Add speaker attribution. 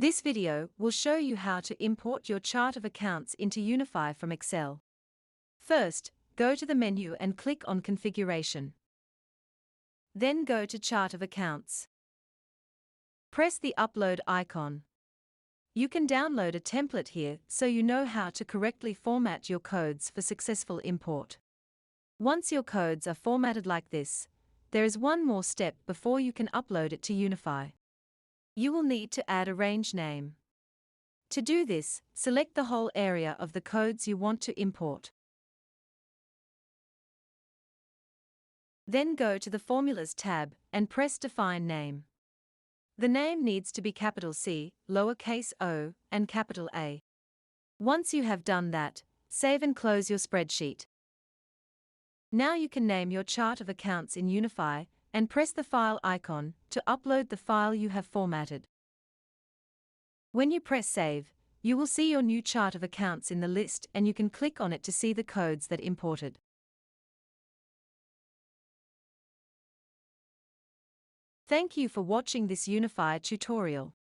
Speaker 1: This video will show you how to import your chart of accounts into UniPhi from Excel. First, go to the menu and click on Configuration. Then go to Chart of Accounts. Press the Upload icon. You can download a template here so you know how to correctly format your codes for successful import. Once your codes are formatted like this, there is one more step before you can upload it to UniPhi. You will need to add a range name. To do this, select the whole area of the codes you want to import. Then go to the Formulas tab and press Define Name. The name needs to be capital C, lowercase o, and capital A. Once you have done that, save and close your spreadsheet. Now you can name your chart of accounts in UniPhi and press the File icon to upload the file you have formatted. When you press Save, you will see your new chart of accounts in the list and you can click on it to see the codes that imported. Thank you for watching this UniPhi tutorial.